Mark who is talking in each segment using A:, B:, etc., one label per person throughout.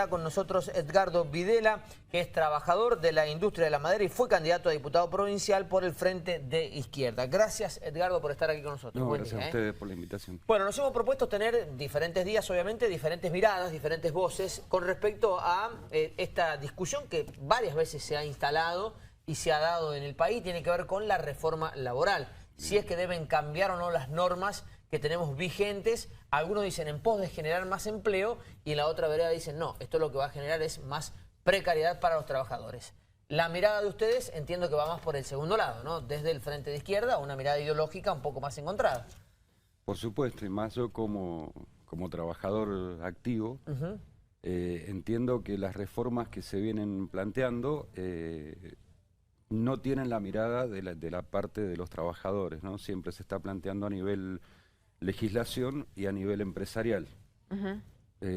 A: Está con nosotros Edgardo Videla, que es trabajador de la industria de la madera y fue candidato a diputado provincial por el Frente de Izquierda. Gracias, Edgardo, por estar aquí con nosotros.
B: No, gracias a ustedes por la invitación.
A: Bueno, nos hemos propuesto tener diferentes días, obviamente, diferentes miradas, diferentes voces con respecto a esta discusión que varias veces se ha instalado y se ha dado en el país. Tiene que ver con la reforma laboral. Si es que deben cambiar o no las normas que tenemos vigentes. Algunos dicen en pos de generar más empleo y en la otra vereda dicen no, esto lo que va a generar es más precariedad para los trabajadores. La mirada de ustedes entiendo que va más por el segundo lado, ¿no? Desde el Frente de Izquierda, una mirada ideológica un poco más encontrada.
B: Por supuesto, y más yo como trabajador activo, entiendo que las reformas que se vienen planteando no tienen la mirada de la parte de los trabajadores, ¿no? Siempre se está planteando a nivel legislación y a nivel empresarial.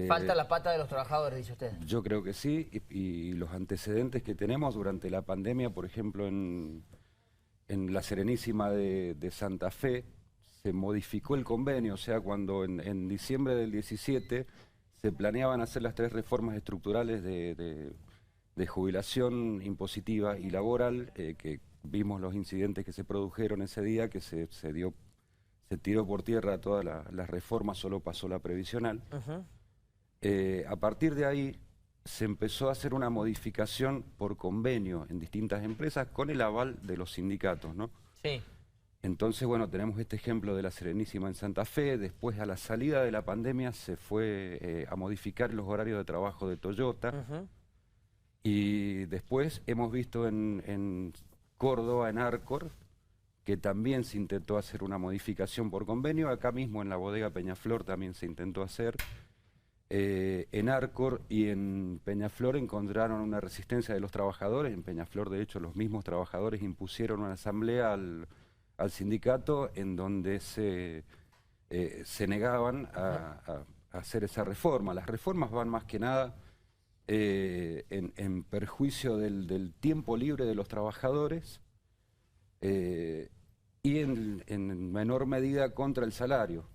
A: Falta la pata de los trabajadores, dice usted.
B: Yo creo que sí, y los antecedentes que tenemos durante la pandemia, por ejemplo, en la Serenísima de Santa Fe, se modificó el convenio, o sea, cuando en diciembre del 17 se planeaban hacer las 3 reformas estructurales de jubilación impositiva y laboral, que vimos los incidentes que se produjeron ese día, que se tiró por tierra toda la reforma, solo pasó la previsional. A partir de ahí se empezó a hacer una modificación por convenio en distintas empresas con el aval de los sindicatos, ¿no?
A: Sí.
B: Entonces, bueno, tenemos este ejemplo de la Serenísima en Santa Fe. Después, a la salida de la pandemia, se fue a modificar los horarios de trabajo de Toyota. Y después hemos visto en Córdoba, en Arcor, que también se intentó hacer una modificación por convenio. Acá mismo en la bodega Peñaflor también se intentó hacer. En Arcor y en Peñaflor encontraron una resistencia de los trabajadores. En Peñaflor, de hecho, los mismos trabajadores impusieron una asamblea al sindicato en donde se negaban a hacer esa reforma. Las reformas van más que nada en perjuicio del tiempo libre de los trabajadores y en menor medida contra el salario.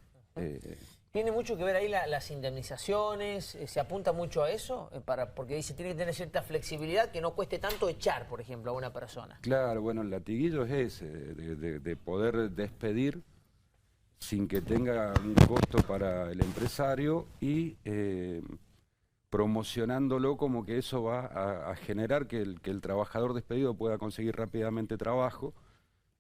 A: ¿Tiene mucho que ver ahí las indemnizaciones? ¿Se apunta mucho a eso? Porque dice tiene que tener cierta flexibilidad que no cueste tanto echar, por ejemplo, a una persona.
B: Claro, bueno, el latiguillo es ese, de poder despedir sin que tenga un costo para el empresario y promocionándolo como que eso va a generar que el trabajador despedido pueda conseguir rápidamente trabajo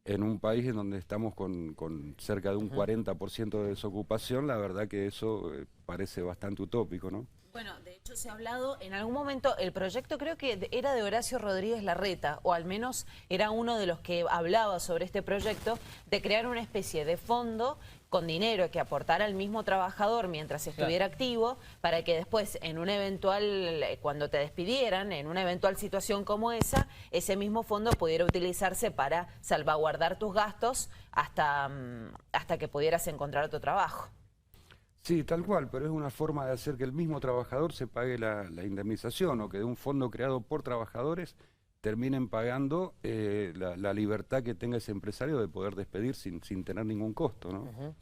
B: en un país en donde estamos con cerca de un 40% de desocupación. La verdad que eso parece bastante utópico, ¿no?
C: Bueno, de hecho se ha hablado, en algún momento el proyecto creo que era de Horacio Rodríguez Larreta, o al menos era uno de los que hablaba sobre este proyecto, de crear una especie de fondo con dinero que aportara al mismo trabajador mientras estuviera activo, para que después en un eventual, cuando te despidieran, en una eventual situación como esa, ese mismo fondo pudiera utilizarse para salvaguardar tus gastos hasta que pudieras encontrar otro trabajo.
B: Sí, tal cual, pero es una forma de hacer que el mismo trabajador se pague la indemnización, o que de un fondo creado por trabajadores terminen pagando la libertad que tenga ese empresario de poder despedir sin tener ningún costo, ¿no?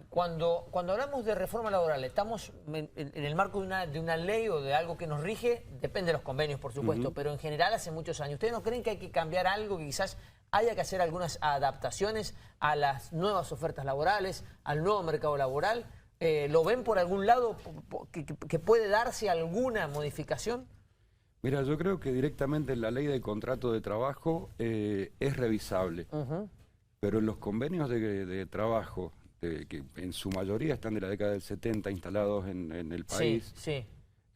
A: Cuando hablamos de reforma laboral, ¿estamos en el marco de una ley o de algo que nos rige? Depende de los convenios, por supuesto, pero en general hace muchos años. ¿Ustedes no creen que hay que cambiar algo, que quizás haya que hacer algunas adaptaciones a las nuevas ofertas laborales, al nuevo mercado laboral? ¿Lo ven por algún lado que puede darse alguna modificación?
B: Mira, yo creo que directamente en la ley de contrato de trabajo es revisable, pero en los convenios de trabajo, que en su mayoría están de la década del 70 instalados en el país,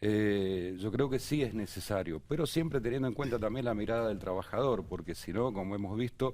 B: yo creo que sí es necesario, pero siempre teniendo en cuenta también la mirada del trabajador, porque si no, como hemos visto,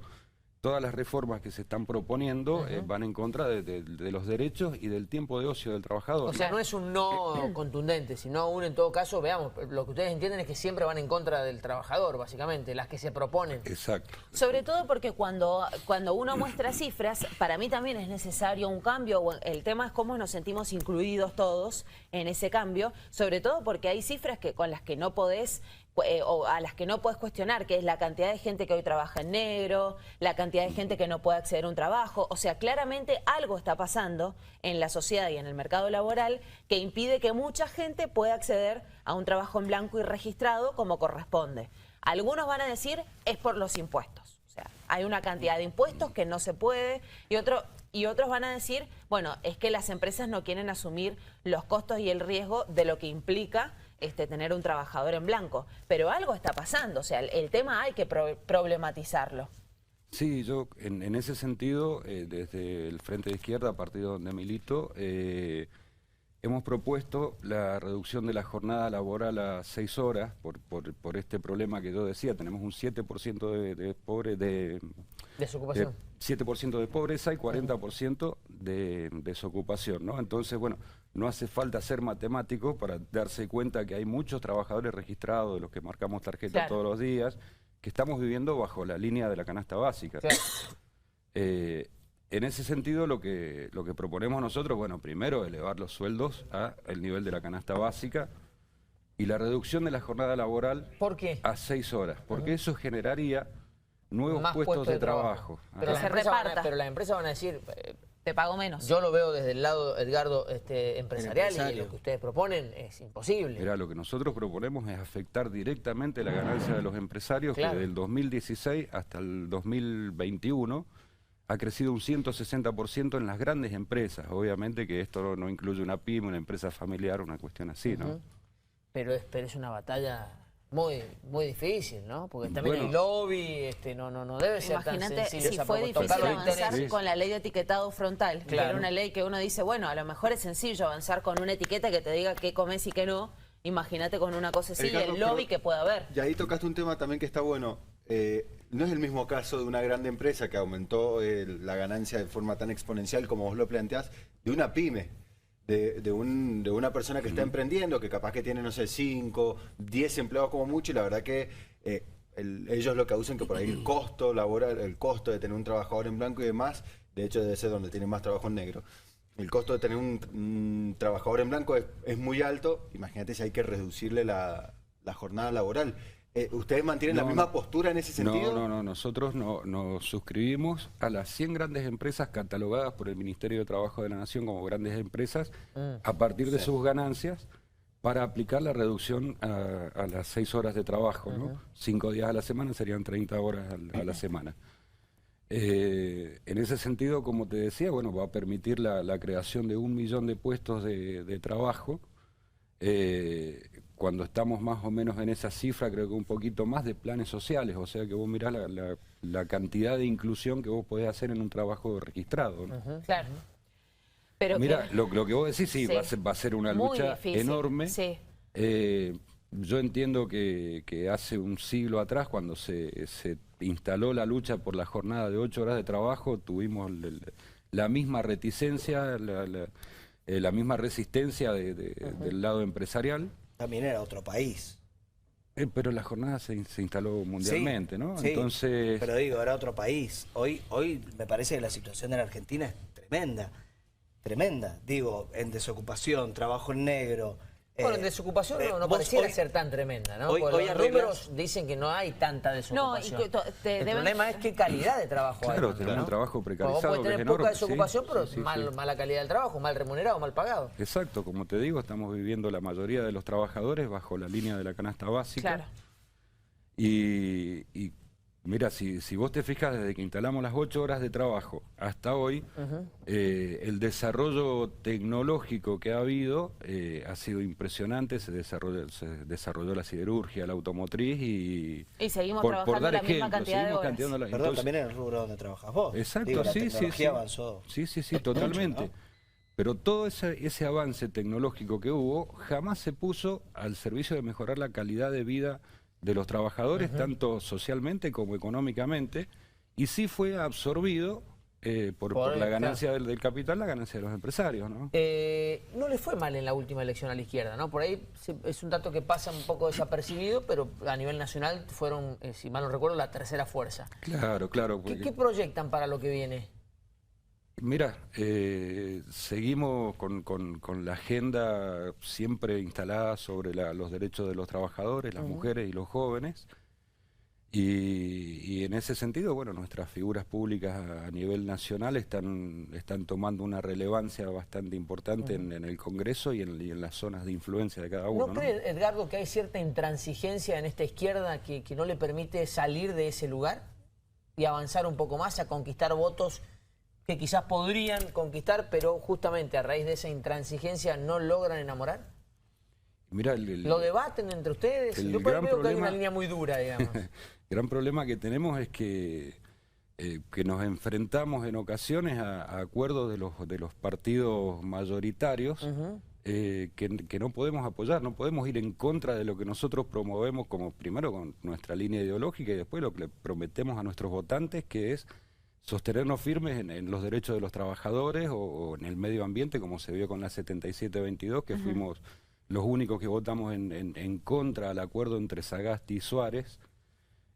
B: todas las reformas que se están proponiendo van en contra de los derechos y del tiempo de ocio del trabajador.
A: O sea, no es un no contundente, sino un, en todo caso, veamos, lo que ustedes entienden es que siempre van en contra del trabajador, básicamente, las que se proponen.
B: Exacto.
C: Sobre todo porque cuando uno muestra cifras, para mí también es necesario un cambio. El tema es cómo nos sentimos incluidos todos en ese cambio, sobre todo porque hay cifras con las que no podés o a las que no puedes cuestionar, que es la cantidad de gente que hoy trabaja en negro, la cantidad de gente que no puede acceder a un trabajo. O sea, claramente algo está pasando en la sociedad y en el mercado laboral que impide que mucha gente pueda acceder a un trabajo en blanco y registrado como corresponde. Algunos van a decir, es por los impuestos. O sea, hay una cantidad de impuestos que no se puede y otros van a decir, bueno, es que las empresas no quieren asumir los costos y el riesgo de lo que implica tener un trabajador en blanco. Pero algo está pasando, o sea, el tema hay que problematizarlo.
B: Sí, yo en ese sentido, desde el Frente de Izquierda, partido donde milito, hemos propuesto la reducción de la jornada laboral a 6 horas por este problema que yo decía. Tenemos un 7% de pobre de
A: desocupación.
B: 7% de pobreza y 40% de desocupación, ¿no? Entonces, bueno, no hace falta ser matemático para darse cuenta que hay muchos trabajadores registrados, de los que marcamos tarjeta
C: claro.
B: todos los días, que estamos viviendo bajo la línea de la canasta básica.
A: Claro.
B: En ese sentido, lo que proponemos nosotros, bueno, primero elevar los sueldos al nivel de la canasta básica y la reducción de la jornada laboral.
A: ¿Por qué?
B: A 6 horas, porque eso generaría nuevos
A: Más
B: puestos de trabajo.
A: Pero
C: Que se reparta.
A: pero las empresas van a decir,
C: Te pago menos.
A: yo lo veo desde el lado, Edgardo, empresarial, y
D: empresario.
A: lo que ustedes proponen es imposible.
B: Mirá, lo que nosotros proponemos es afectar directamente la ganancia de los empresarios,
A: Claro.
B: que del 2016 hasta el 2021 ha crecido un 160% en las grandes empresas. Obviamente que esto no incluye una pyme, una empresa familiar, una cuestión así, ¿no?
A: Pero es una batalla muy difícil, ¿no? Porque también
B: Bueno.
A: el lobby no debe ser tan
C: Imagínate
A: sencillo
C: si
A: esa
C: fue
A: propuesta.
C: difícil
A: Tocar los
C: avanzar
A: intereses.
C: con la ley de etiquetado frontal, que
A: Claro.
C: era una ley que uno dice, bueno, a lo mejor es sencillo avanzar con una etiqueta que te diga qué comes y qué no. Imagínate con una cosa así,
D: Edgardo,
C: el lobby
D: pero-
C: que pueda haber.
D: Y ahí tocaste un tema también que está bueno. No es el mismo caso de una grande empresa que aumentó la ganancia de forma tan exponencial como vos lo planteás, de una pyme, de una persona que está emprendiendo, que capaz que tiene, no sé, 5, 10 empleados como mucho, y la verdad que ellos lo que usan que por ahí el costo laboral, el costo de tener un trabajador en blanco y demás, de hecho debe ser donde tienen más trabajo en negro. El costo de tener un trabajador en blanco es muy alto. Imagínate si hay que reducirle la jornada laboral. ¿Ustedes mantienen la misma postura en ese sentido?
B: No, nosotros nos suscribimos a las 100 grandes empresas catalogadas por el Ministerio de Trabajo de la Nación como grandes empresas a partir de sus ganancias para aplicar la reducción a las 6 horas de trabajo, ¿no? 5 días a la semana serían 30 horas a la semana. En ese sentido, como te decía, bueno, va a permitir la creación de 1 millón de puestos de trabajo. Cuando estamos más o menos en esa cifra, creo que un poquito más de planes sociales, o sea que vos mirás la cantidad de inclusión que vos podés hacer en un trabajo registrado, ¿no?
C: Claro. Pero
B: Mira, lo que vos decís, sí,
C: Sí.
B: va a ser una
C: Muy
B: lucha
C: difícil,
B: enorme.
C: sí.
B: Yo entiendo que hace un siglo atrás, cuando se instaló la lucha por la jornada de 8 horas de trabajo, tuvimos la misma reticencia, la misma resistencia del lado empresarial.
E: También era otro país.
B: Pero la jornada se instaló mundialmente,
E: Sí,
B: ¿no?
E: sí,
B: Entonces,
E: pero digo, era otro país. Hoy me parece que la situación de la Argentina es tremenda. Tremenda. Digo, en desocupación, trabajo en negro.
A: Bueno, en desocupación no
E: vos
A: pareciera
E: hoy-
A: ser tan tremenda, ¿no?
E: hoy-
A: Porque
E: hoy
A: los
E: arreglás-
A: números dicen que no hay tanta desocupación.
C: No, y te
A: el
C: deben-
A: problema es qué calidad de trabajo hay.
B: claro,
A: también,
B: tenemos
A: ¿no?
B: un trabajo
A: Porque
B: precarizado
A: vos podés
B: que es
A: tener poca
B: enorme.
A: desocupación,
B: sí,
A: pero
B: sí, sí.
A: mala calidad del trabajo, mal remunerado, mal pagado.
B: Exacto, como te digo, estamos viviendo la mayoría de los trabajadores bajo la línea de la canasta básica.
C: Claro.
B: Y mira, si vos te fijas, desde que instalamos las 8 horas de trabajo hasta hoy, el desarrollo tecnológico que ha habido ha sido impresionante. Se desarrolló la siderurgia, la automotriz y
C: seguimos
B: por
C: trabajando
B: dar
C: la misma
B: ejemplos,
C: cantidad de
B: seguimos
C: horas.
B: cantidando la-
E: Perdón,
B: entonces-
E: también en el rubro donde trabajas vos.
B: Exacto,
E: Digo, la
B: sí,
E: tecnología
B: sí.
E: avanzó.
B: Sí, totalmente.
E: ¿no?
B: Pero todo ese avance tecnológico que hubo jamás se puso al servicio de mejorar la calidad de vida de los trabajadores, tanto socialmente como económicamente, y sí fue absorbido por la ganancia del capital, la ganancia de los empresarios, ¿no?
A: No le fue mal en la última elección a la izquierda, ¿no? Por ahí es un dato que pasa un poco desapercibido, pero a nivel nacional fueron, si mal no recuerdo, la tercera fuerza.
B: Claro.
A: ¿Qué proyectan para lo que viene?
B: Mira, seguimos con la agenda siempre instalada sobre los derechos de los trabajadores, las mujeres y los jóvenes. Y en ese sentido, bueno, nuestras figuras públicas a nivel nacional están tomando una relevancia bastante importante en el Congreso y en las zonas de influencia de cada uno,
A: ¿No cree, Edgardo, que hay cierta intransigencia en esta izquierda que no le permite salir de ese lugar y avanzar un poco más, a conquistar votos que quizás podrían conquistar, pero justamente a raíz de esa intransigencia no logran enamorar?
B: Mira,
A: ¿Lo debaten entre ustedes? Yo por ahí veo que hay una línea muy dura, digamos.
B: El gran problema que tenemos es que nos enfrentamos en ocasiones a acuerdos de los partidos mayoritarios que no podemos apoyar, no podemos ir en contra de lo que nosotros promovemos como primero con nuestra línea ideológica y después lo que le prometemos a nuestros votantes, que es sostenernos firmes en los derechos de los trabajadores o en el medio ambiente, como se vio con la 7722, que fuimos los únicos que votamos en contra al acuerdo entre Sagasti y Suárez.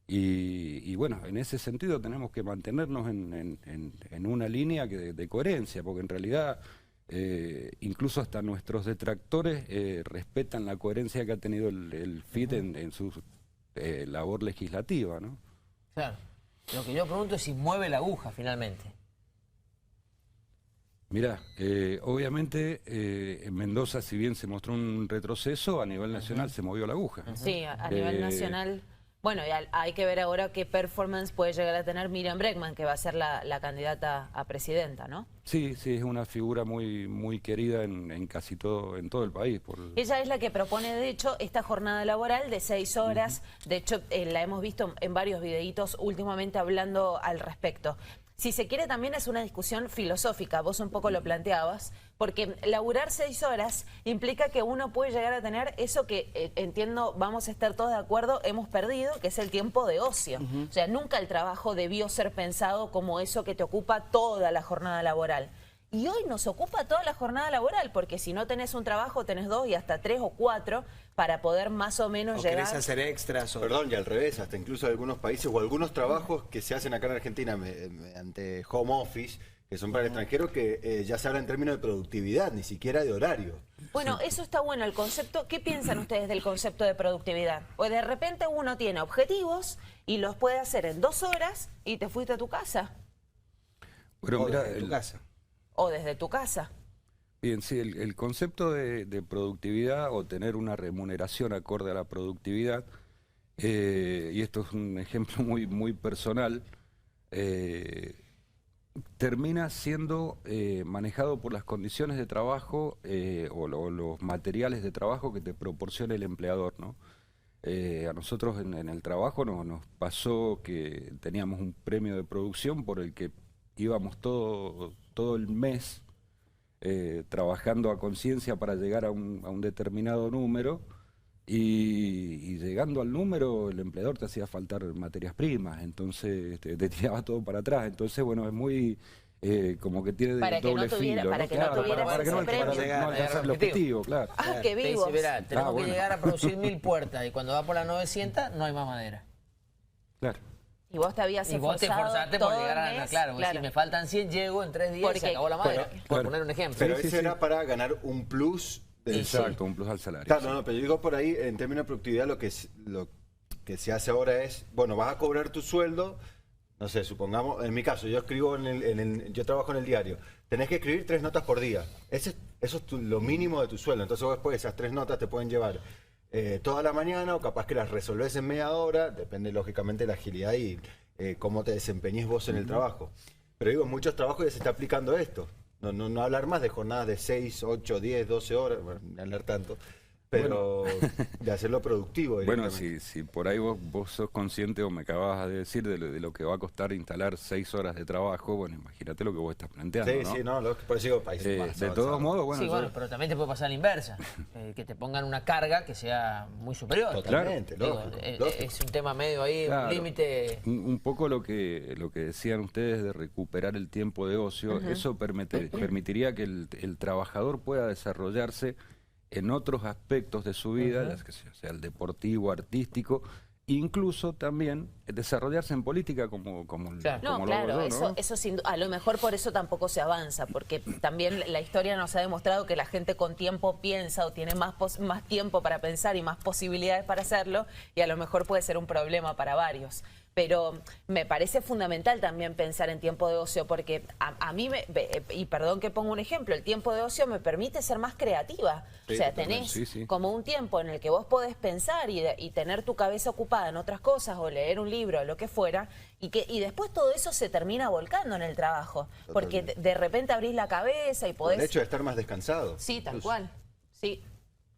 B: Y bueno, en ese sentido tenemos que mantenernos en una línea de coherencia, porque en realidad incluso hasta nuestros detractores respetan la coherencia que ha tenido el FIT en su labor legislativa, ¿no?
A: Claro. Lo que yo pregunto es si mueve la aguja finalmente.
B: Mirá, obviamente en Mendoza, si bien se mostró un retroceso, a nivel nacional se movió la aguja.
C: Sí, a nivel nacional. Bueno, y hay que ver ahora qué performance puede llegar a tener Miriam Bregman, que va a ser la candidata a presidenta, ¿no?
B: Sí, sí, es una figura muy querida en casi todo el país.
C: Ella es la que propone, de hecho, esta jornada laboral de 6 horas. De hecho, la hemos visto en varios videitos últimamente hablando al respecto. Si se quiere, también es una discusión filosófica, vos un poco lo planteabas, porque laburar 6 horas implica que uno puede llegar a tener eso que, entiendo, vamos a estar todos de acuerdo, hemos perdido, que es el tiempo de ocio. O sea, nunca el trabajo debió ser pensado como eso que te ocupa toda la jornada laboral. Y hoy nos ocupa toda la jornada laboral, porque si no tenés un trabajo, tenés 2 y hasta 3 o 4 para poder más o menos llegar...
E: ¿Querés hacer extras?
D: Perdón, y al revés, hasta incluso algunos países o algunos trabajos que se hacen acá en Argentina mediante home office, que son para el extranjero, que ya se habla en términos de productividad, ni siquiera de horario.
C: Bueno, eso está bueno, el concepto. ¿Qué piensan ustedes del concepto de productividad? O de repente uno tiene objetivos y los puede hacer en 2 horas y te fuiste a tu casa.
B: Bueno, mira,
E: desde tu casa.
C: O desde tu casa.
B: Bien, sí, el concepto de productividad o tener una remuneración acorde a la productividad, y esto es un ejemplo muy personal, termina siendo manejado por las condiciones de trabajo o los materiales de trabajo que te proporciona el empleador, ¿no? A nosotros en el trabajo nos pasó que teníamos un premio de producción por el que íbamos todo el mes trabajando a conciencia para llegar a un determinado número y llegando al número el empleador te hacía faltar materias primas, entonces te tiraba todo para atrás. Entonces, bueno, es muy... como que tiene doble filo, ¿no?
C: Para que no tuvieras ese premio.
B: No alcanzar el objetivo, claro.
C: Ah, qué
A: Te
C: vivos.
A: dice, verá, tenemos que
B: bueno.
A: llegar a producir 1000 puertas y cuando va por las 900 no hay más madera.
B: Claro.
C: Y vos te habías
A: Y vos te
C: esforzado
A: esforzaste
C: todo
A: por llegar
C: el
A: a...
C: mes,
A: Claro, si me faltan 100 llego en 3 días y
C: Porque-
A: se acabó la madera. Por
B: claro.
A: poner un ejemplo.
D: Pero
B: Sí,
D: eso
B: sí,
D: era
B: sí.
D: para ganar un plus.
B: Exacto, un plus al salario.
D: Claro, no, pero yo digo por ahí, en términos de productividad, lo que se hace ahora es, bueno, vas a cobrar tu sueldo, no sé, supongamos, en mi caso, yo escribo yo trabajo en el diario, tenés que escribir 3 notas por día. Eso es lo mínimo de tu sueldo. Entonces vos después esas 3 notas te pueden llevar toda la mañana o capaz que las resolvés en media hora, depende lógicamente de la agilidad y cómo te desempeñes vos en el trabajo. Pero digo, en muchos trabajos ya se está aplicando esto. No hablar más de jornadas de 6, 8, 10, 12 horas, bueno, no hablar tanto, pero de hacerlo productivo.
B: Bueno, si por ahí vos sos consciente o me acabas de decir de lo que va a costar instalar 6 horas de trabajo, bueno, imagínate lo que vos estás planteando,
D: Sí,
B: ¿no?
D: sí, no, por eso digo países más
B: De
D: avanzados.
B: todos modos, bueno,
A: Sí, bueno, pero también te puede pasar la inversa. Que te pongan una carga que sea muy superior.
D: Totalmente,
A: Digo,
D: lógico.
A: es un tema medio ahí,
B: claro,
A: un límite...
B: un poco lo que decían ustedes de recuperar el tiempo de ocio, eso permitiría que el trabajador pueda desarrollarse en otros aspectos de su vida, ya que sea el deportivo, artístico, incluso también desarrollarse en política como
A: Claro.
C: No,
B: lo
C: claro,
B: hago yo, ¿no?
C: eso a lo mejor por eso tampoco se avanza, porque también la historia nos ha demostrado que la gente con tiempo piensa o tiene más tiempo para pensar y más posibilidades para hacerlo, y a lo mejor puede ser un problema para varios. Pero me parece fundamental también pensar en tiempo de ocio, porque a mí, y perdón que ponga un ejemplo, el tiempo de ocio me permite ser más creativa.
B: Sí,
C: o sea,
B: totalmente,
C: tenés
B: sí.
C: como un tiempo en el que vos podés pensar y tener tu cabeza ocupada en otras cosas o leer un libro o lo que fuera, y después todo eso se termina volcando en el trabajo. Porque de repente abrís la cabeza y podés...
D: El hecho de estar más descansado.
C: Sí, tal
D: incluso.
C: cual. Sí.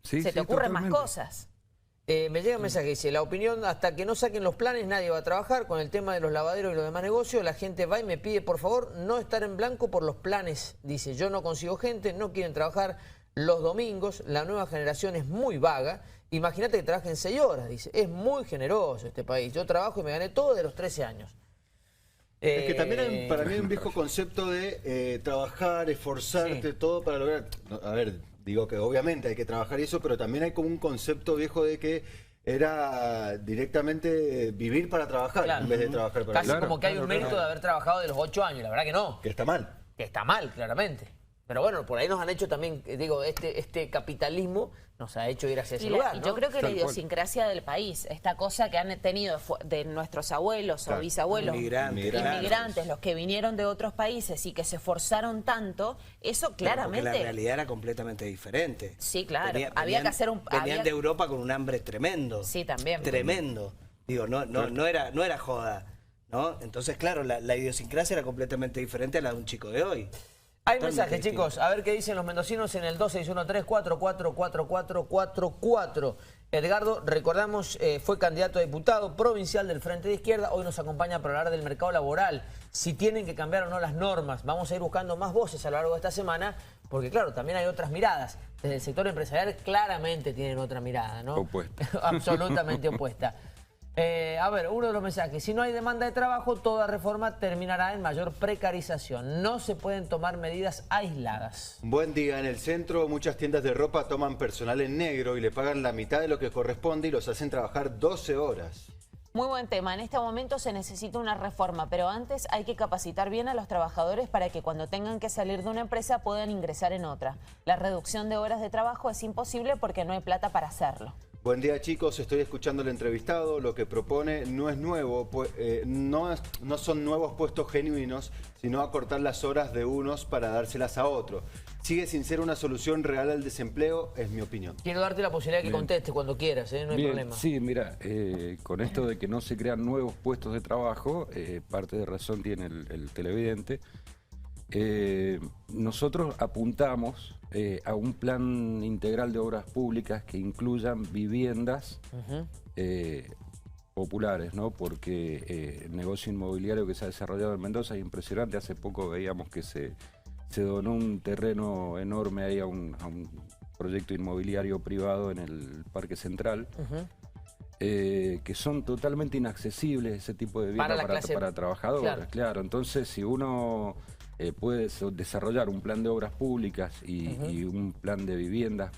B: Sí,
C: Se te
B: sí,
C: ocurren más
B: totalmente.
C: cosas.
A: Me llega un mensaje que dice, la opinión, hasta que no saquen los planes nadie va a trabajar. Con el tema de los lavaderos y los demás negocios, la gente va y me pide por favor no estar en blanco por los planes. Dice, yo no consigo gente, no quieren trabajar los domingos, la nueva generación es muy vaga. Imagínate que trabajen 6 horas, dice, es muy generoso este país. Yo trabajo y me gané todo de los 13 años.
D: Es que también para mí hay un viejo concepto de trabajar, esforzarte, todo para lograr... No, a ver, digo que obviamente hay que trabajar y eso, pero también hay como un concepto viejo de que era directamente vivir para trabajar
A: Claro.
D: en vez de trabajar para
A: Casi
D: vivir.
A: como que hay un
B: claro,
A: mérito
B: claro.
A: de haber trabajado de los 8 años, la verdad que no.
D: Que está mal.
A: Que está mal, claramente. Pero bueno, por ahí nos han hecho también, digo, este capitalismo nos ha hecho ir hacia ese lugar,
C: Y
A: ¿no?
C: yo creo que la
B: Tal cual.
C: idiosincrasia del país, esta cosa que han tenido de nuestros abuelos
D: Claro.
C: o bisabuelos,
E: Inmigrantes.
C: los que vinieron de otros países y que se esforzaron tanto, eso
E: Porque
C: claramente...
E: la realidad era completamente diferente.
C: Sí, claro.
E: Venían-
C: Había que hacer un...
E: Venían
C: había-
E: de Europa con un hambre tremendo.
C: Sí, también.
E: Tremendo. Digo, no era joda, ¿no? Entonces, claro, la idiosincrasia era completamente diferente a la de un chico de hoy.
A: Hay
E: Totalmente
A: mensajes,
E: distinto.
A: chicos. A ver qué dicen los mendocinos en el 2613-444444. Edgardo, recordamos, fue candidato a diputado provincial del Frente de Izquierda. Hoy nos acompaña para hablar del mercado laboral. Si tienen que cambiar o no las normas. Vamos a ir buscando más voces a lo largo de esta semana. Porque, claro, también hay otras miradas. Desde el sector empresarial claramente tienen otra mirada, ¿no?
B: Opuesta.
A: Absolutamente opuesta. A ver, uno de los mensajes. Si no hay demanda de trabajo, toda reforma terminará en mayor precarización. No se pueden tomar medidas aisladas.
D: Buen día. En el centro, muchas tiendas de ropa toman personal en negro y le pagan la mitad de lo que corresponde y los hacen trabajar 12 horas.
C: Muy buen tema. En este momento se necesita una reforma, pero antes hay que capacitar bien a los trabajadores para que cuando tengan que salir de una empresa puedan ingresar en otra. La reducción de horas de trabajo es imposible porque no hay plata para hacerlo.
D: Buen día, chicos, estoy escuchando al entrevistado. Lo que propone no es nuevo, no son nuevos puestos genuinos, sino acortar las horas de unos para dárselas a otros. Sigue sin ser una solución real al desempleo, es mi opinión.
A: Quiero darte la posibilidad de que
B: Bien.
A: contestes cuando quieras, no hay
B: Bien,
A: problema.
B: sí, mira, con esto de que no se crean nuevos puestos de trabajo, parte de razón tiene el televidente. Nosotros apuntamos a un plan integral de obras públicas que incluyan viviendas populares, ¿no? Porque el negocio inmobiliario que se ha desarrollado en Mendoza es impresionante. Hace poco veíamos que se donó un terreno enorme ahí a un proyecto inmobiliario privado en el Parque Central. Que son totalmente inaccesibles ese tipo de
A: Para
B: vivienda
A: la clase-
B: para trabajadores,
A: claro.
B: claro. Entonces, si uno puede desarrollar un plan de obras públicas y un plan de viviendas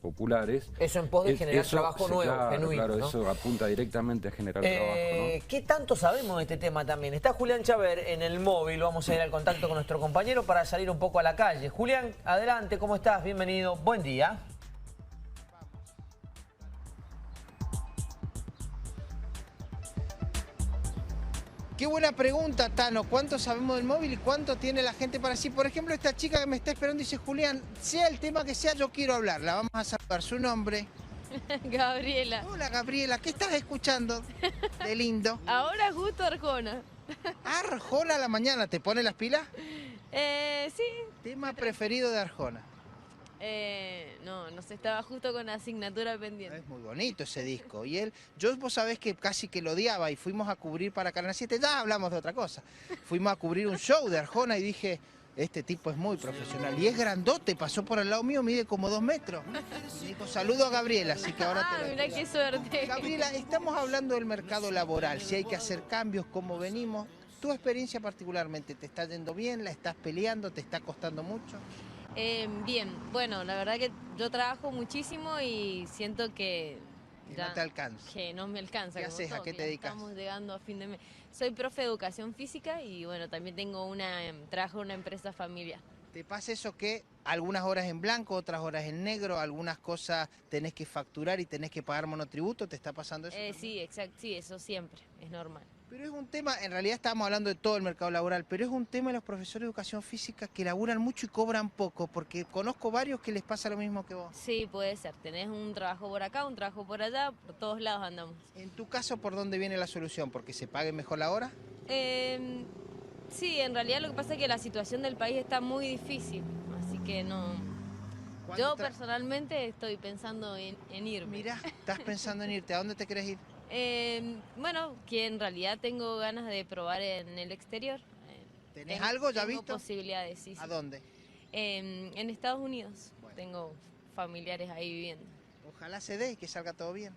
B: populares...
A: Eso en pos de generar trabajo nuevo,
B: claro,
A: genuino,
B: claro,
A: ¿no?
B: eso apunta directamente a generar trabajo, ¿no?
A: ¿Qué tanto sabemos de este tema también? Está Julián Chaver en el móvil, vamos a ir al contacto con nuestro compañero para salir un poco a la calle. Julián, adelante, ¿cómo estás? Bienvenido, buen día.
F: Qué buena pregunta, Tano. ¿Cuánto sabemos del móvil y cuánto tiene la gente para sí? Por ejemplo, esta chica que me está esperando dice, Julián, sea el tema que sea, yo quiero hablar. La vamos a saludar. Su nombre.
G: Gabriela.
F: Hola, Gabriela. ¿Qué estás escuchando de lindo?
G: Ahora justo Arjona.
F: Arjona a la mañana. ¿Te pone las pilas?
G: Sí.
F: Tema preferido de Arjona.
G: No sé, estaba justo con asignatura pendiente.
F: Es muy bonito ese disco. Y él, vos sabés que casi que lo odiaba y fuimos a cubrir para Canal 7. Ya hablamos de otra cosa. Fuimos a cubrir un show de Arjona y dije... Este tipo es muy profesional y es grandote, pasó por al lado mío, mide como 2 metros. Y dijo, saludo a Gabriela, así que ahora te lo
G: Mirá qué suerte.
F: Gabriela, estamos hablando del mercado laboral, si hay que hacer cambios, cómo venimos. ¿Tu experiencia particularmente te está yendo bien? ¿La estás peleando? ¿Te está costando mucho?
G: Bien, bueno, la verdad que yo trabajo muchísimo y siento que
F: Que
G: ya
F: no te alcanza.
G: que no me alcanza.
F: ¿Qué
G: como
F: haces? ¿A
G: todo,
F: qué
G: que
F: te
G: ya
F: dedicas?
G: Estamos llegando a fin de mes. Soy profe de educación física y bueno, también tengo trabajo en una empresa familiar.
F: ¿Te pasa eso que algunas horas en blanco, otras horas en negro, algunas cosas tenés que facturar y tenés que pagar monotributo? ¿Te está pasando eso? también?
G: Sí, exacto, sí, eso siempre, es normal.
F: Pero es un tema, en realidad estábamos hablando de todo el mercado laboral, pero es un tema de los profesores de educación física que laburan mucho y cobran poco, porque conozco varios que les pasa lo mismo que vos.
G: Sí, puede ser. Tenés un trabajo por acá, un trabajo por allá, por todos lados andamos.
F: En tu caso, ¿por dónde viene la solución? ¿Porque se pague mejor la hora?
G: Sí, en realidad lo que pasa es que la situación del país está muy difícil, así que no. Yo personalmente estoy pensando en irme.
F: Mirá, estás pensando en irte. ¿A dónde te querés ir?
G: Bueno, que en realidad tengo ganas de probar en el exterior.
F: ¿Tenés algo ya
G: tengo
F: visto?
G: Posibilidades, sí.
F: ¿A
G: sí.
F: dónde?
G: En Estados Unidos.
F: Bueno.
G: Tengo familiares ahí viviendo.
F: Ojalá se dé y que salga todo bien.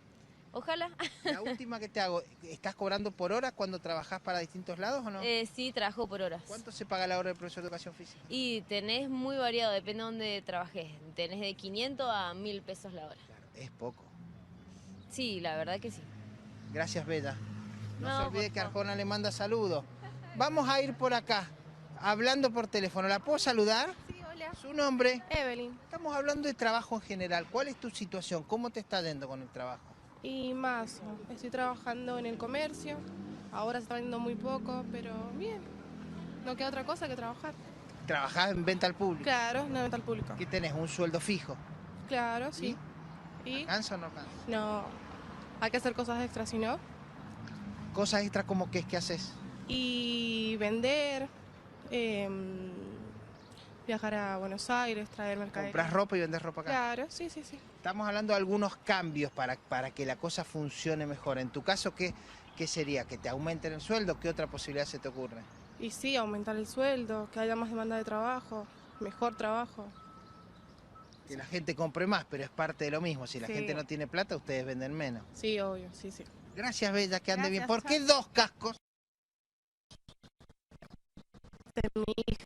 G: Ojalá.
F: La última que te hago, ¿estás cobrando por hora cuando trabajás para distintos lados o no?
G: Sí, trabajo por horas.
F: ¿Cuánto se paga la hora de profesor de educación física?
G: Y tenés muy variado, depende de dónde trabajes. Tenés de 500 a 1000 pesos la hora.
F: Claro, es poco.
G: Sí, la verdad que sí.
F: Gracias, Bella. No,
G: No,
F: se olvide
G: por
F: que
G: favor.
F: Arjona le manda saludos. Vamos a ir por acá, hablando por teléfono. ¿La puedo saludar?
H: Sí, hola.
F: ¿Su nombre?
H: Evelyn.
F: Estamos hablando de trabajo en general. ¿Cuál es tu situación? ¿Cómo te está yendo con el trabajo?
H: Y más, estoy trabajando en el comercio. Ahora se está vendiendo muy poco, pero bien. No queda otra cosa que trabajar.
F: ¿Trabajás en venta al público?
H: Claro, en la venta al público.
F: ¿Qué tenés? ¿Un sueldo fijo?
H: Claro, sí. ¿Y?
F: ¿Cansa o no cansa?
H: No, hay que hacer cosas extras, si no.
F: Cosas extras como qué es que haces.
H: Y vender, viajar a Buenos Aires, traer mercadería.
F: ¿Comprás ropa y vendés ropa acá?
H: Claro, sí, sí, sí.
F: Estamos hablando de algunos cambios para que la cosa funcione mejor. En tu caso, ¿qué sería? ¿Que te aumenten el sueldo? ¿Qué otra posibilidad se te ocurre?
H: Y sí, aumentar el sueldo, que haya más demanda de trabajo, mejor trabajo.
F: Que la gente compre más, pero es parte de lo mismo. Si la
H: Sí.
F: gente no tiene plata, ustedes venden menos.
H: Sí, obvio, sí, sí.
F: Gracias, Bella, que ande bien.
H: Gracias,
F: ¿Por qué
H: chao.
F: 2 cascos?
H: De mi hija.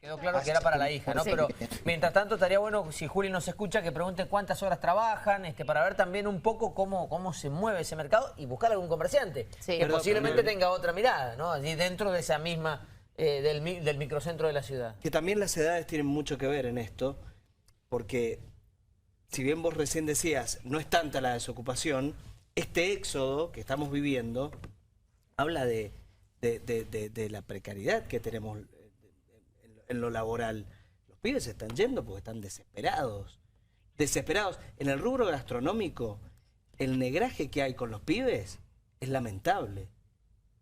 A: Quedó claro que era para la hija, ¿no?
F: Sí.
A: Pero mientras tanto estaría bueno, si Juli nos escucha, que pregunte cuántas horas trabajan, para ver también un poco cómo se mueve ese mercado y buscar algún comerciante
C: Sí.
A: que
E: Perdón,
A: posiblemente
E: perdón.
A: tenga otra mirada, ¿no? Allí dentro de esa misma, del microcentro de la ciudad.
E: Que también las edades tienen mucho que ver en esto, porque si bien vos recién decías, no es tanta la desocupación, este éxodo que estamos viviendo habla de la precariedad que tenemos en lo laboral. Los pibes se están yendo porque están desesperados. Desesperados. En el rubro gastronómico, el negraje que hay con los pibes es lamentable.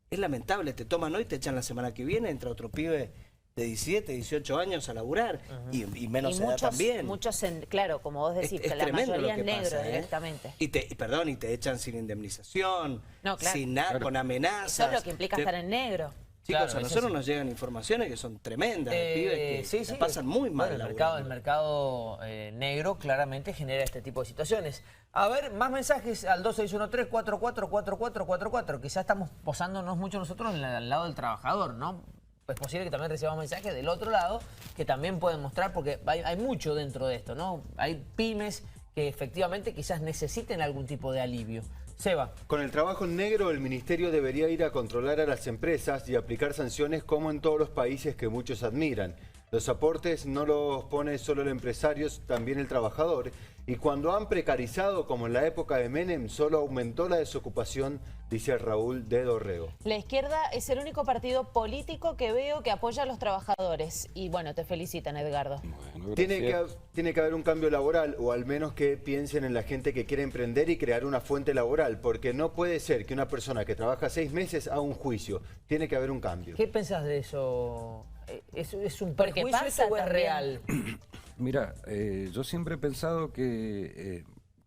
E: Es lamentable. Te toman hoy, te echan la semana que viene, entra otro pibe de 17, 18 años a laburar. Y menos
C: Y
E: edad también.
C: muchos claro, como vos decís,
E: Es
C: que la
E: tremendo
C: mayoría
E: lo
C: en
E: que
C: negro
E: pasa, ¿eh?
C: directamente.
E: Y te echan sin indemnización,
C: No, claro.
E: sin nada,
B: Claro.
E: con amenazas.
C: Eso es lo que implica
E: Te-
C: estar en negro.
E: Chicos,
A: Claro,
E: a
A: es
E: nosotros
A: así.
E: nos llegan informaciones que son tremendas, de pibes que
A: Sí,
E: la
A: sí.
E: pasan muy mal.
A: Bueno, el
E: laburando.
A: mercado negro claramente genera este tipo de situaciones. A ver, más mensajes al 2613-444444. Quizás estamos posándonos mucho nosotros al lado del trabajador, ¿no? Es posible que también recibamos mensajes del otro lado que también pueden mostrar, porque hay mucho dentro de esto, ¿no? Hay pymes que efectivamente quizás necesiten algún tipo de alivio. Seba.
D: Con el trabajo en negro, el ministerio debería ir a controlar a las empresas y aplicar sanciones como en todos los países que muchos admiran. Los aportes no los pone solo el empresario, también el trabajador. Y cuando han precarizado, como en la época de Menem, solo aumentó la desocupación, dice Raúl de Dorrego.
C: La izquierda es el único partido político que veo que apoya a los trabajadores. Y bueno, te felicitan, Edgardo.
B: Bueno,
D: Tiene
B: gracias.
D: que haber un cambio laboral, o al menos que piensen en la gente que quiere emprender y crear una fuente laboral, porque no puede ser que una persona que trabaja 6 meses haga un juicio. Tiene que haber un cambio.
A: ¿Qué pensás de eso? ¿Es un
C: Porque
A: perjuicio
C: pasa
A: esto o es
C: también.
A: real?
B: Mira, yo siempre he pensado que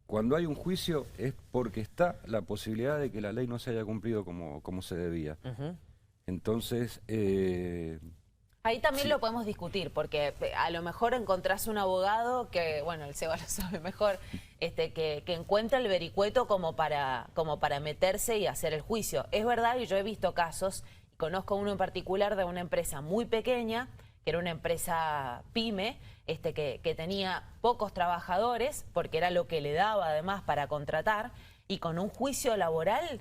B: cuando hay un juicio es porque está la posibilidad de que la ley no se haya cumplido como se debía. Entonces,
C: Ahí también lo podemos discutir, porque a lo mejor encontrás un abogado que, bueno, el Seba lo sabe mejor, que encuentra el vericueto como para meterse y hacer el juicio. Es verdad, y yo he visto casos Conozco uno en particular de una empresa muy pequeña, que era una empresa pyme, que tenía pocos trabajadores, porque era lo que le daba además para contratar, y con un juicio laboral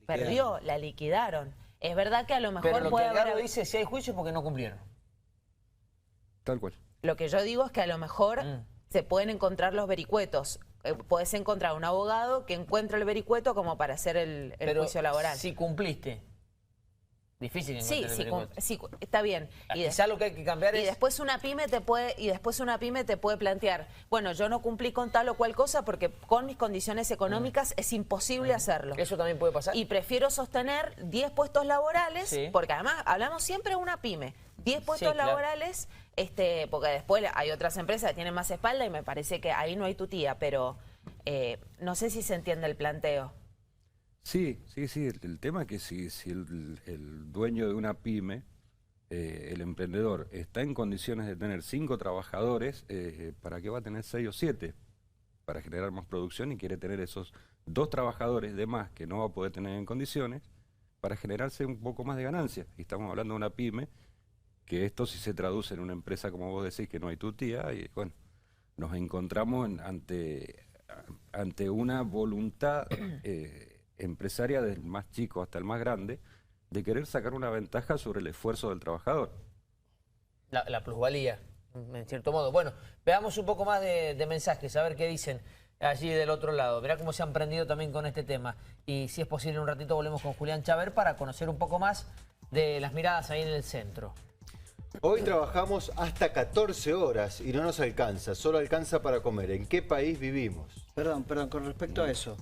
C: perdió, la liquidaron. Es verdad que a lo mejor
A: Pero lo
C: puede
A: que Edgardo
C: haber...
A: dice, si hay juicio es porque no cumplieron.
B: Tal cual.
C: Lo que yo digo es que a lo mejor se pueden encontrar los vericuetos. Puedes encontrar un abogado que encuentre el vericueto como para hacer el juicio laboral.
A: Si cumpliste. Difícil encontrar el vericueto.
C: Sí, está bien.
A: Quizá lo que hay que cambiar es...
C: Y después una pyme te puede plantear, bueno, yo no cumplí con tal o cual cosa porque con mis condiciones económicas es imposible hacerlo.
A: Eso también puede pasar.
C: Y prefiero sostener 10 puestos laborales,
A: Sí.
C: porque además hablamos siempre de una pyme. 10 puestos
A: Sí, claro.
C: laborales, porque después hay otras empresas que tienen más espalda y me parece que ahí no hay tutía, pero no sé si se entiende el planteo.
B: Sí. El tema es que si el dueño de una pyme, el emprendedor, está en condiciones de tener 5 trabajadores, ¿para qué va a tener 6 o 7? Para generar más producción y quiere tener esos 2 trabajadores de más que no va a poder tener en condiciones para generarse un poco más de ganancia. Y estamos hablando de una pyme, que esto sí se traduce en una empresa, como vos decís, que no hay tutía, y bueno, nos encontramos ante una voluntad empresaria del más chico hasta el más grande, de querer sacar una ventaja sobre el esfuerzo del trabajador.
A: La plusvalía, en cierto modo. Bueno, veamos un poco más de mensajes, a ver qué dicen allí del otro lado. Mirá cómo se han prendido también con este tema. Y si es posible, en un ratito volvemos con Julián Chaver para conocer un poco más de las miradas ahí en el centro.
D: Hoy trabajamos hasta 14 horas y no nos alcanza, solo alcanza para comer. ¿En qué país vivimos?
E: Perdón, con respecto a eso.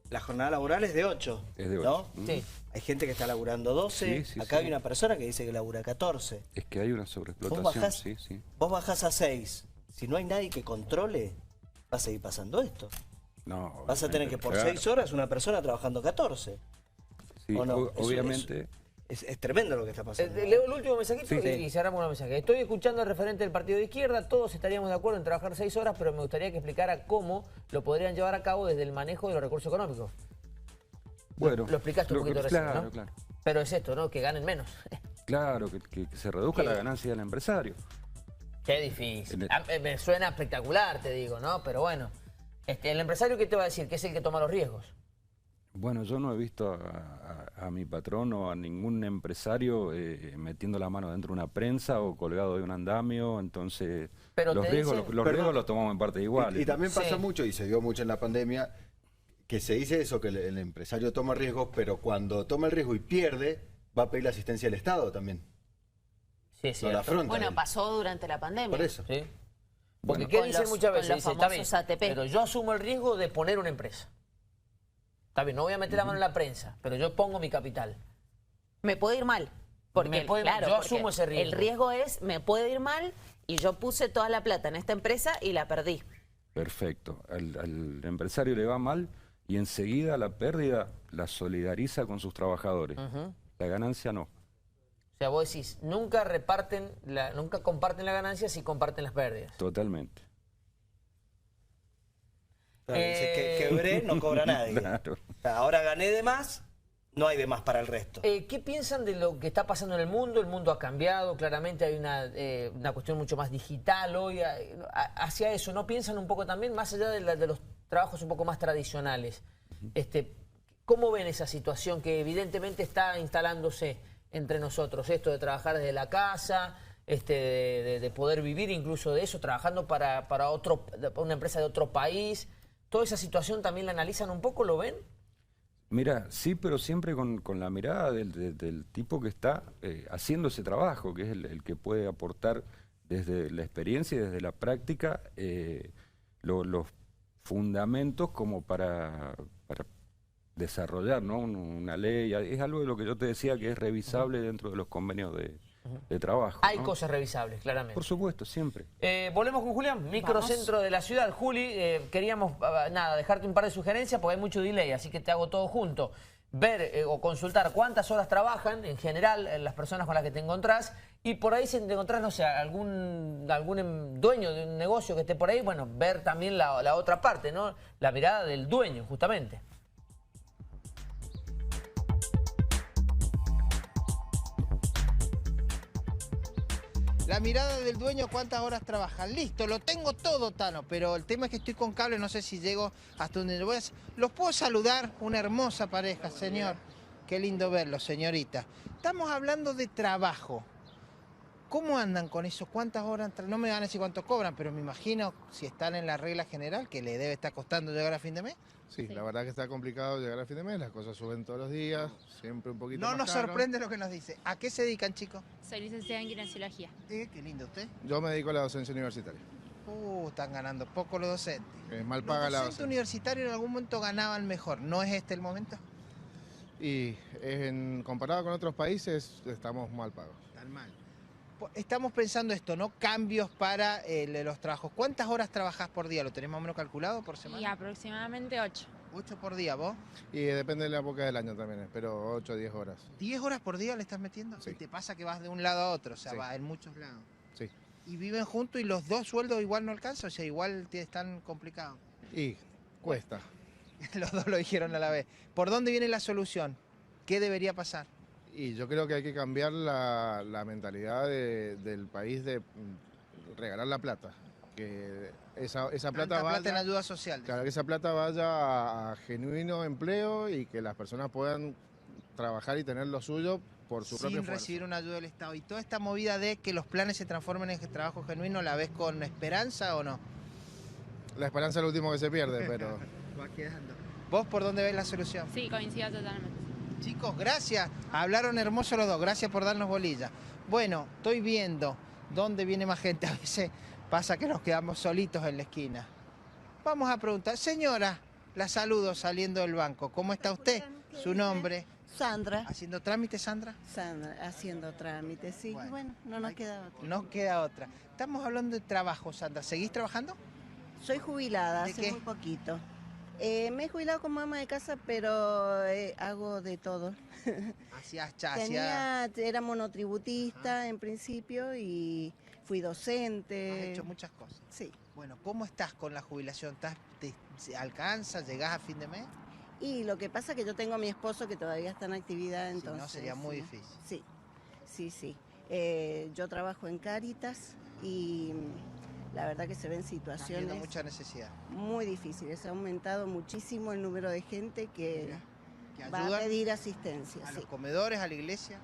E: La jornada laboral es de 8,
B: Es de 8.
E: ¿no?
A: Sí.
E: Hay gente que está laburando 12,
B: Sí,
E: acá
B: sí.
E: hay una persona que dice que labura 14.
B: Es que hay una
E: Vos
B: sobreexplotación,
E: bajás,
B: sí.
E: vos bajás a 6, si no hay nadie que controle, va a seguir pasando esto.
B: No,
E: Vas a tener que por
B: claro.
E: 6 horas una persona trabajando 14.
B: Sí,
E: ¿O no?
B: obviamente.
E: Es tremendo lo que está pasando.
A: Leo el último mensajito
B: Sí.
A: y cerramos una mensaje. Estoy escuchando al referente del partido de izquierda, todos estaríamos de acuerdo en trabajar 6 horas, pero me gustaría que explicara cómo lo podrían llevar a cabo desde el manejo de los recursos económicos.
B: Bueno,
A: Lo explicaste un poquito recién,
B: claro,
A: ¿no?
B: Claro.
A: Pero es esto, ¿no? Que ganen menos.
B: Claro, que se reduzca
A: ¿Qué?
B: la ganancia del empresario.
A: Qué difícil.
B: En
A: Me suena espectacular, te digo, ¿no? Pero bueno, el empresario, ¿qué te va a decir? Que es el que toma los riesgos.
B: Bueno, yo no he visto a mi patrón o a ningún empresario metiendo la mano dentro de una prensa o colgado de un andamio, entonces
A: Pero
B: los
A: te
B: riesgos,
A: dicen-
B: los riesgos los tomamos en parte igual.
D: Y también pasa
A: Sí.
D: mucho, y se dio mucho en la pandemia, que se dice eso, que el empresario toma riesgos, pero cuando toma el riesgo y pierde, va a pedir la asistencia del Estado también.
A: Sí, sí.
D: No la afronta.
C: Bueno,
D: él.
C: pasó durante la pandemia.
D: Por eso.
A: ¿Sí? Porque
B: Bueno.
A: ¿qué
C: Con
A: dicen
C: los-
A: muchas
C: con
A: veces?
C: los
A: Dice, está bien,
C: famosos ATP.
A: pero yo asumo el riesgo de poner una empresa. Está bien, no voy a meter la mano en la prensa, pero yo pongo mi capital.
C: Me puede ir mal. Porque,
A: Me puede-
C: claro,
A: yo
C: porque
A: asumo ese riesgo.
C: El riesgo es, me puede ir mal y yo puse toda la plata en esta empresa y la perdí.
B: Perfecto. Al empresario le va mal y enseguida la pérdida la solidariza con sus trabajadores. La ganancia no.
A: O sea, vos decís, nunca comparten la ganancia si comparten las pérdidas.
B: Totalmente.
E: Claro, dice que quebré, no cobra nadie.
B: Claro.
E: Ahora gané de más, no hay de más para el resto.
A: ¿Qué piensan de lo que está pasando en el mundo? El mundo ha cambiado, claramente hay una cuestión mucho más digital hoy. Hacia eso, ¿no piensan un poco también, más allá de los trabajos un poco más tradicionales? ¿Cómo ven esa situación que evidentemente está instalándose entre nosotros? Esto de trabajar desde la casa, de poder vivir incluso de eso, trabajando para una empresa de otro país. ¿Toda esa situación también la analizan un poco, lo ven?
B: Mira, sí, pero siempre con la mirada del tipo que está haciendo ese trabajo, que es el que puede aportar desde la experiencia y desde la práctica los fundamentos como para desarrollar, ¿no? Una ley. Es algo de lo que yo te decía que es revisable dentro de los convenios de trabajo.
A: Hay
B: ¿no?
A: cosas revisables, claramente.
B: Por supuesto, siempre.
A: Volvemos con Julián, microcentro de la ciudad. Juli, queríamos dejarte un par de sugerencias porque hay mucho delay, así que te hago todo junto. Ver o consultar cuántas horas trabajan en general las personas con las que te encontrás y por ahí si te encontrás, no sé, algún dueño de un negocio que esté por ahí, bueno, ver también la otra parte, ¿no? La mirada del dueño, justamente.
F: La mirada del dueño, ¿cuántas horas trabajan? Listo, lo tengo todo, Tano, pero el tema es que estoy con cable, no sé si llego hasta donde voy a... ¿Los puedo saludar? Una hermosa pareja, señor. Qué lindo verlo, señorita. Estamos hablando de trabajo. ¿Cómo andan con eso? ¿Cuántas horas? No me van a decir cuánto cobran, pero me imagino, si están en la regla general, que le debe estar costando llegar a fin de mes.
I: Sí, la verdad que está complicado llegar a fin de mes, las cosas suben todos los días, siempre un poquito
F: No
I: más
F: nos
I: caro.
F: sorprende lo que nos dice. ¿A qué se dedican, chicos?
J: Soy licenciada en kinesiología.
F: Qué lindo usted.
I: Yo me dedico a la docencia universitaria.
F: Están ganando poco los docentes.
I: Mal
F: Los
I: paga la
F: docentes
I: docencia.
F: universitarios en algún momento ganaban mejor. ¿No es este el momento?
I: Y comparado con otros países, estamos mal pagos.
F: Tan mal. Estamos pensando esto, ¿no? Cambios para los trabajos. ¿Cuántas horas trabajás por día? ¿Lo tenés más o menos calculado por semana?
J: Y aproximadamente 8.
F: 8 por día, ¿vos?
I: Y depende de la época del año también, pero 8 o 10 horas.
F: ¿10 horas por día le estás metiendo?
I: Sí.
F: ¿Y te pasa que vas de un lado a otro? O sea,
I: Sí.
F: vas en muchos lados.
I: Sí.
F: ¿Y viven juntos y los dos sueldos igual no alcanzan? O sea, igual están complicados.
I: Y cuesta.
F: Los dos lo dijeron a la vez. ¿Por dónde viene la solución? ¿Qué debería pasar?
I: Y yo creo que hay que cambiar la mentalidad del país de regalar la plata. Que esa plata
F: Tanta
I: vaya...
F: plata en ayuda social.
I: Claro, que esa plata vaya a genuino empleo y que las personas puedan trabajar y tener lo suyo por su propio
F: Sin
I: esfuerzo.
F: recibir una ayuda del Estado. ¿Y toda esta movida de que los planes se transformen en trabajo genuino, la ves con esperanza o no?
I: La esperanza es lo último que se pierde, pero...
F: Va quedando. ¿Vos por dónde ves la solución?
J: Sí, coincido totalmente.
F: Chicos, gracias. Hablaron hermosos los dos. Gracias por darnos bolilla. Bueno, estoy viendo dónde viene más gente. A veces pasa que nos quedamos solitos en la esquina. Vamos a preguntar. Señora, la saludo saliendo del banco. ¿Cómo está usted? ¿Su nombre?
K: Sandra.
F: ¿Haciendo trámite, Sandra?
K: Sandra, haciendo trámites, sí. Bueno, no nos queda otra.
F: No queda otra. Estamos hablando de trabajo, Sandra. ¿Seguís trabajando?
K: Soy jubilada
F: ¿De
K: hace
F: qué?
K: muy poquito. Me he jubilado como ama de casa, pero hago de todo. Era monotributista en principio y fui docente.
F: Has hecho muchas cosas.
K: Sí.
F: Bueno, ¿cómo estás con la jubilación? ¿Te alcanza? ¿Llegás a fin de mes?
K: Y lo que pasa es que yo tengo a mi esposo que todavía está en actividad,
F: Si
K: entonces...
F: no, sería muy
K: sí.
F: difícil.
K: Sí. Yo trabajo en Cáritas y la verdad que se ven
F: Estás viendo
K: situaciones
F: mucha necesidad.
K: muy difíciles. Ha aumentado muchísimo el número de gente que
F: ¿Que
K: va a
F: ayudan
K: pedir asistencia.
F: a
K: Sí.
F: los comedores, a la iglesia?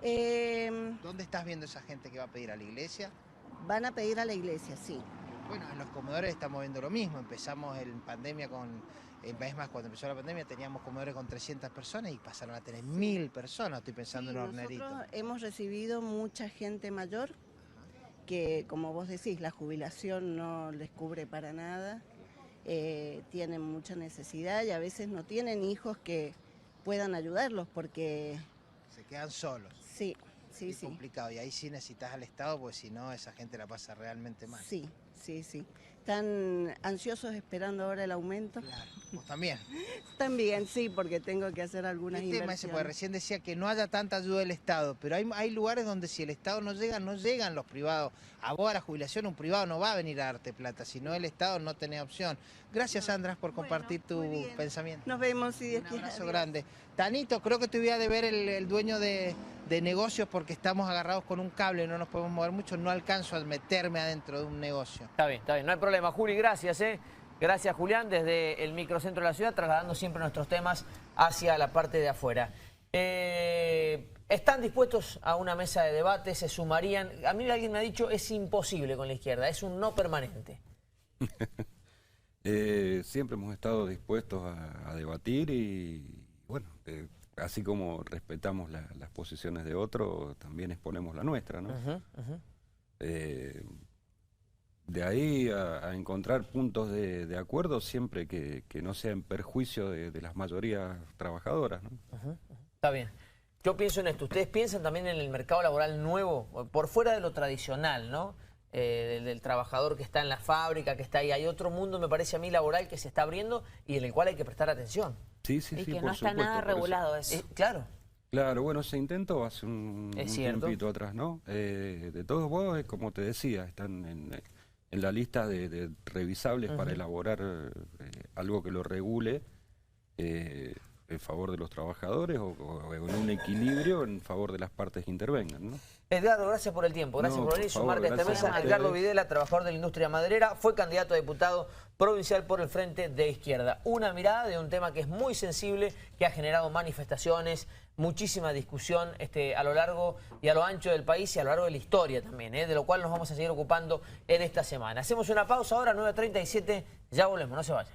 K: Em,
F: ¿Dónde estás viendo esa gente que va a pedir? ¿A la iglesia?
K: Van a pedir a la iglesia, sí.
F: Bueno, en los comedores estamos viendo lo mismo. Empezamos en pandemia es más, cuando empezó la pandemia teníamos comedores con 300 personas y pasaron a tener 1000 personas. Estoy pensando
K: Sí,
F: en hornerito.
K: nosotros hemos recibido mucha gente mayor que, como vos decís, la jubilación no les cubre para nada. Tienen mucha necesidad y a veces no tienen hijos que puedan ayudarlos porque...
F: Se quedan solos.
K: Sí.
F: Es complicado. Y ahí sí necesitas al Estado, porque si no, esa gente la pasa realmente mal.
K: Sí. Están ansiosos esperando ahora el aumento.
F: Claro, vos también.
K: También, sí, porque tengo que hacer algunas
F: ¿Qué tema ese? Porque
K: inversiones.
F: recién decía que no haya tanta ayuda del Estado, pero hay lugares donde si el Estado no llegan los privados. A vos a la jubilación un privado no va a venir a darte plata, sino el Estado no tenés opción. Gracias, Sandra, por compartir tu pensamiento.
K: Nos vemos, si Dios
F: Un
K: quiere.
F: abrazo
K: Adiós.
F: grande. Tanito, creo que te voy a deber el dueño de negocios porque estamos agarrados con un cable, no nos podemos mover mucho, no alcanzo a meterme adentro de un negocio.
A: Está bien, no hay problema. Juli, gracias. Gracias, Julián, desde el microcentro de la ciudad, trasladando siempre nuestros temas hacia la parte de afuera. ¿Están dispuestos a una mesa de debate? ¿Se sumarían? A mí alguien me ha dicho, es imposible con la izquierda, es un no permanente.
B: Siempre hemos estado dispuestos a debatir y, bueno, así como respetamos las posiciones de otros, también exponemos la nuestra, ¿no? De ahí a encontrar puntos de acuerdo siempre que no sea en perjuicio de las mayorías trabajadoras, ¿no?
A: Está bien. Yo pienso en esto. ¿Ustedes piensan también en el mercado laboral nuevo, por fuera de lo tradicional, ¿no? Del trabajador que está en la fábrica, que está ahí? Hay otro mundo, me parece a mí, laboral que se está abriendo y en el cual hay que prestar atención.
B: Sí,
C: Y que no está nada regulado eso.
A: Claro.
B: Claro, bueno, se intentó hace un tiempito atrás, ¿no? De todos modos, como te decía, están en la lista de revisables para elaborar algo que lo regule. en favor de los trabajadores o en un equilibrio en favor de las partes que intervengan, ¿no?
A: Edgardo, gracias por el tiempo, gracias por venir y sumarte a esta mesa. Edgardo Videla, trabajador de la industria maderera, fue candidato a diputado provincial por el Frente de Izquierda. Una mirada de un tema que es muy sensible, que ha generado manifestaciones, muchísima discusión a lo largo y a lo ancho del país y a lo largo de la historia también, de lo cual nos vamos a seguir ocupando en esta semana. Hacemos una pausa ahora, 9:37, ya volvemos, no se vayan.